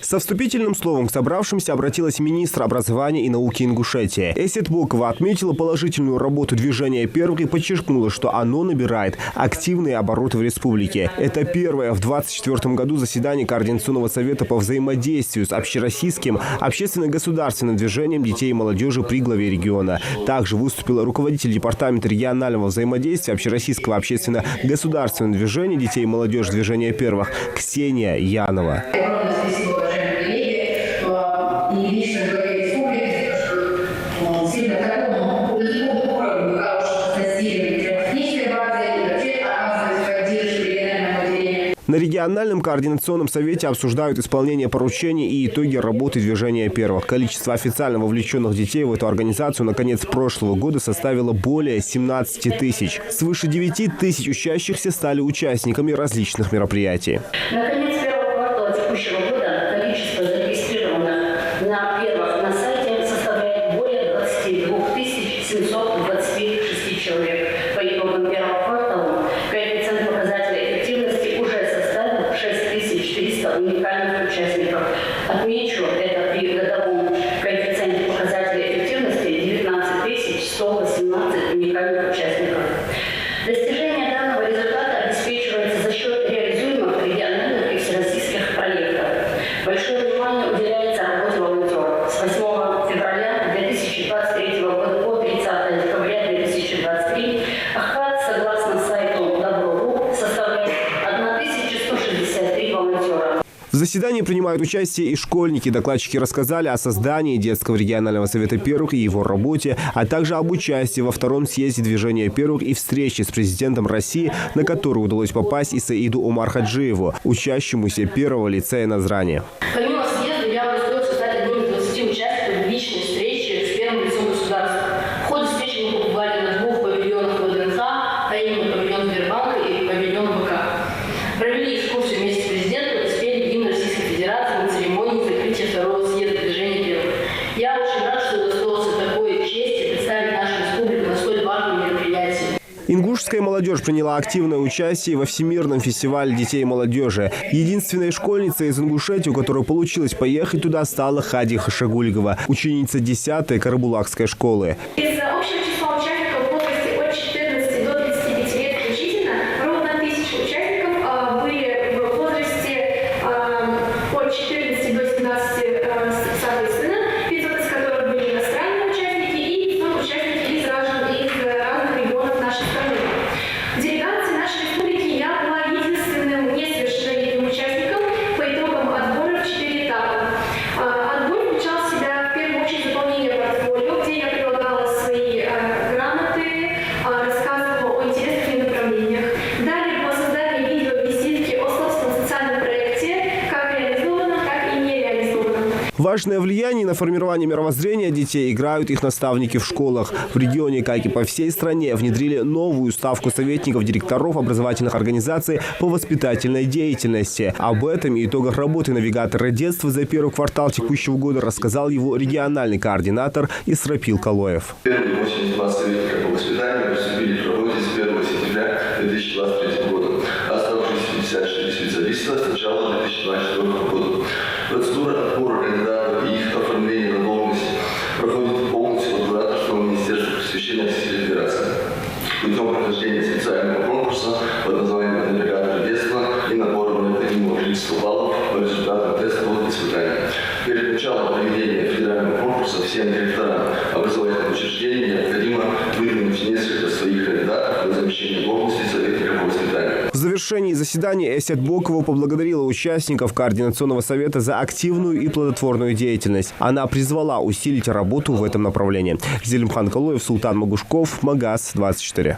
Со вступительным словом к собравшимся обратилась министр образования и науки Ингушетии. Эсет Бокова отметила положительную работу движения «Первых» и подчеркнула, что оно набирает активные обороты в республике. Это первое в 2024 году заседание Координационного совета по взаимодействию с общероссийским общественно-государственным движением детей и молодежи при главе региона. Также выступил руководитель департамента регионального взаимодействия общероссийского общественно-государственного движения детей и молодежи движения «Первых» Ксения Янова. И лично главе республики, сильно такому уровню хорошего тестирования технической базы и вообще оказывать поддержку регионального отделения. На региональном координационном совете обсуждают исполнение поручений и итоги работы движения «Первых». Количество официально вовлеченных детей в эту организацию на конец прошлого года составило более 17 тысяч. Свыше 9 тысяч учащихся стали участниками различных мероприятий. На конец первого квартала текущего года количество зарегистрированных на «Первых» на сайте составляет более 22 726 человек. По итогам первого квартала коэффициент показателя эффективности уже составил 6300 уникальных участников. Отмечу, это при годовом коэффициенте показателя эффективности 19 118 уникальных участников. Достижение данного результата обеспечивается за счет реализуемых региональных и всероссийских проектов. Большое внимание уделяется работе волонтеров. С 8 февраля 2023 года по 30 декабря 2023 охват, согласно сайту Добро.ру, составляет 1163 волонтера. В заседании принимают участие и школьники. Докладчики рассказали о создании детского регионального совета «Первых» и его работе, а также об участии во втором съезде движения «Первых» и встрече с президентом России, на которую удалось попасть Исаиду Умар Хаджиеву, учащемуся первого лицея Назрани. Помимо съезда я удостоился стать одним из 20 участников личной встречи с первым лицом государства. В ходе встречи мы побывали на 2 павильонах ВДНХ, а именно павильон Сбербанка и павильон ВК. Провели экскурсию вместе с президентом и спели гимн Российской Федерации на церемонии закрытия второго съезда движения «Первых». Я очень рад, что удостоился такой чести представить нашу республику на столь важном мероприятии. Ингушская молодежь приняла активное участие во Всемирном фестивале детей и молодежи. Единственной школьницей из Ингушетии, у которой получилось поехать туда, стала Хади Хашагульгова, ученица 10-й Карабулакской школы. Из общего числа участников в возрасте от 14 до 35 лет включительно ровно 1000 участников были в возрасте от 14 до 17 соответственно, 500 из которых были иностранные участники и 500 участники из разных регионов нашей страны. В делегации нашей республики я была единственным несовершеннолетним участником по итогам отбора в 4 этапа. Отбор включал в себя в первую очередь заполнение портфолио, где я предлагала свои грамоты, рассказывала о интересах и направлениях. Далее было создание видео-визитки о собственном социальном проекте, как реализованном, так и не реализованном. Важное влияние на формирование мировоззрения детей играют их наставники в школах. В регионе, как и по всей стране, внедрили новую ставку советников директоров образовательных организаций по воспитательной деятельности. Об этом и итогах работы навигатора детства за первый квартал текущего года рассказал его региональный координатор Исрапил Калоев. Первые 82 советника по воспитанию приступили к работе с 1 сентября 2023 года. Оставшиеся 54 специалиста с начала 2024 года. Процедура отбора кандидатов и их оформления на должность проходит полностью под кураторством Министерства просвещения Российской Федерации. Путем прохождения специального конкурса под названием «Навигатор детства» и набором необходимого количества баллов по результатам тестовых испытаний. Перед началом проведения федерального конкурса всем директорам образовательных учреждений необходимо выдвинуть несколько своих кандидатов на замещение должности советника по воспитанию. В завершении заседания Эсет Бокова поблагодарила участников Координационного совета за активную и плодотворную деятельность. Она призвала усилить работу в этом направлении. Зелимхан Калоев, Султан Магушков, Магаз 24.